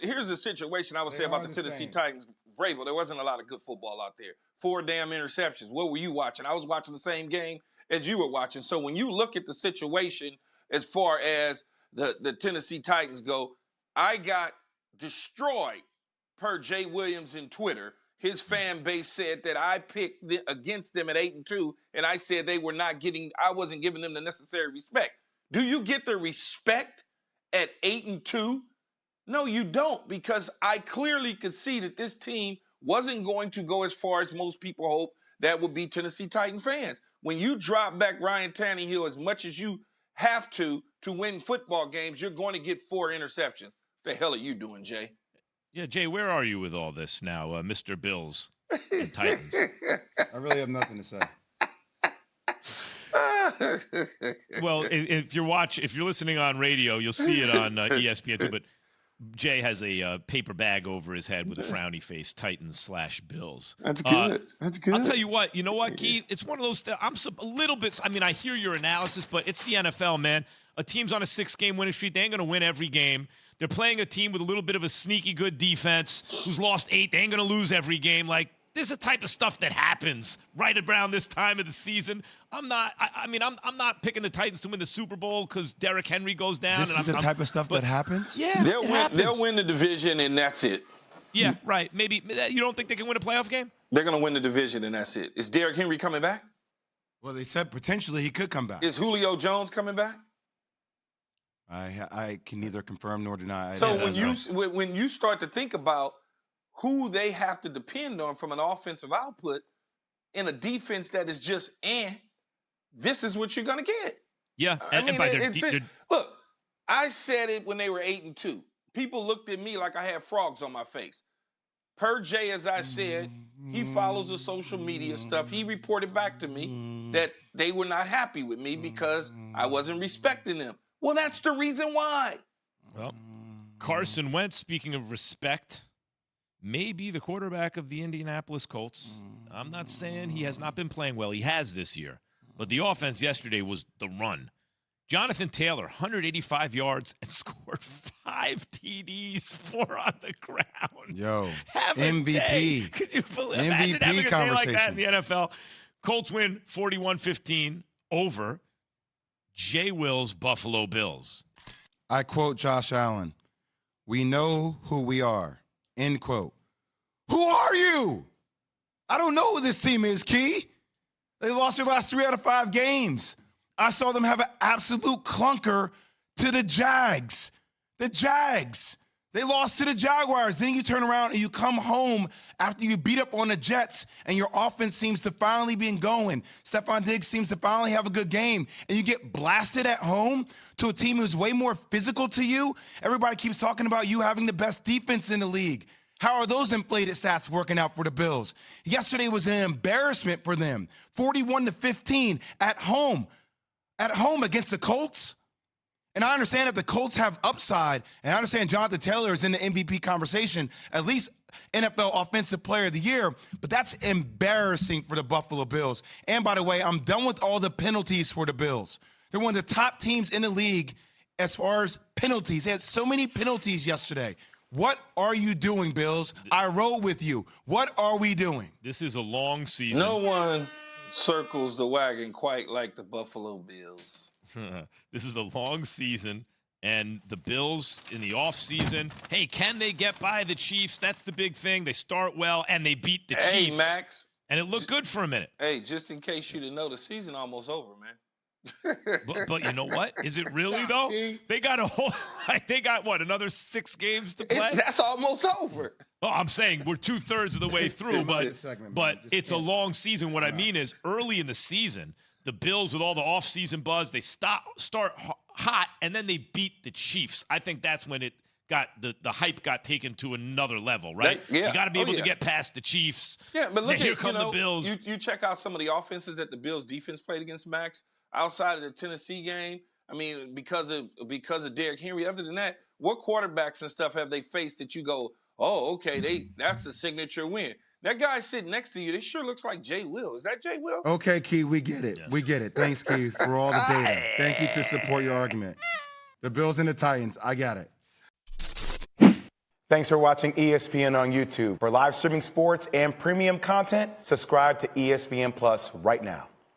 here's the situation I would say about the Tennessee Titans. Vrabel, there wasn't a lot of good football out there. 4 damn interceptions. What were you watching? I was watching the same game as you were watching. So when you look at the situation as far as the Tennessee Titans go, I got destroyed per Jay Williams in Twitter. His fan base said that I picked against them at 8-2, and I said I wasn't giving them the necessary respect. Do you get the respect at 8-2? No, you don't, because I clearly could see that this team wasn't going to go as far as most people hope. That would be Tennessee Titan fans. When you drop back Ryan Tannehill as much as you have to win football games, you're going to get 4 interceptions. The hell are you doing, Jay? Yeah, Jay, where are you with all this now, Mr. Bills and Titans? I really have nothing to say. Well, if you're listening on radio, you'll see it on ESPN too. But Jay has a paper bag over his head with a frowny face. Titans/Bills. That's good. That's good. I'll tell you what. You know what, Keith? It's one of those. I'm a little bit. I mean, I hear your analysis, but it's the NFL, man. A team's on a 6-game winning streak. They ain't going to win every game. They're playing a team with a little bit of a sneaky good defense who's lost 8. They ain't going to lose every game. Like, this is the type of stuff that happens right around this time of the season. I'm not picking the Titans to win the Super Bowl because Derrick Henry goes down. This is the type of stuff that happens? Yeah, they'll win the division, and that's it. Yeah, right. Maybe you don't think they can win a playoff game? They're going to win the division, and that's it. Is Derrick Henry coming back? Well, they said potentially he could come back. Is Julio Jones coming back? I can neither confirm nor deny. So when you start to think about who they have to depend on from an offensive output in a defense that is just this is what you're going to get. Yeah. Look, I said it when they were 8-2. People looked at me like I had frogs on my face. Per Jay, as I said, he follows the social media stuff. He reported back to me that they were not happy with me because I wasn't respecting them. Well, that's the reason why. Well, Carson Wentz, speaking of respect, may be the quarterback of the Indianapolis Colts. I'm not saying he has not been playing well. He has this year. But the offense yesterday was the run. Jonathan Taylor, 185 yards and scored 5 TDs, 4 on the ground. Yo, MVP. Day. Could you believe MVP having a day like that in conversation. the NFL? Colts win 41-15 over JWill's Buffalo Bills. I quote Josh Allen, "We know who we are." End quote. Who are you? I don't know who this team is, Key. They lost their last 3 out of 5 games. I saw them have an absolute clunker to the Jags. The Jags. They lost to the Jaguars. Then you turn around and you come home after you beat up on the Jets and your offense seems to finally be going. Stephon Diggs seems to finally have a good game. And you get blasted at home to a team who's way more physical to you. Everybody keeps talking about you having the best defense in the league. How are those inflated stats working out for the Bills? Yesterday was an embarrassment for them. 41-15 at home. At home against the Colts. And I understand if the Colts have upside, and I understand Jonathan Taylor is in the MVP conversation, at least NFL Offensive Player of the Year, but that's embarrassing for the Buffalo Bills. And by the way, I'm done with all the penalties for the Bills. They're one of the top teams in the league as far as penalties. They had so many penalties yesterday. What are you doing, Bills? I rode with you. What are we doing? This is a long season. No one circles the wagon quite like the Buffalo Bills. This is a long season, and the Bills in the offseason, hey, can they get by the Chiefs? That's the big thing. They start well, and they beat the Chiefs. Hey, Max. And it looked good for a minute. Hey, just in case you didn't know, the season almost over, man. But you know what? Is it really, though? They got another 6 games to play? That's almost over. Oh, I'm saying we're 2/3 of the way through, but it's a long season. What I mean is early in the season, the Bills, with all the offseason buzz, they start hot, and then they beat the Chiefs. I think that's when it got the hype got taken to another level, right? You got to be able to get past the Chiefs. Yeah, but look, here come the Bills. You check out some of the offenses that the Bills defense played against Max outside of the Tennessee game. I mean, because of Derrick Henry. Other than that, what quarterbacks and stuff have they faced that you go, oh, okay, that's the signature win? That guy sitting next to you, this sure looks like JWill. Is that JWill? Okay, Key, we get it. Yes. We get it. Thanks, Key, for all the data. Thank you to support your argument. The Bills and the Titans, I got it. Thanks for watching ESPN on YouTube. For live streaming sports and premium content, subscribe to ESPN Plus right now.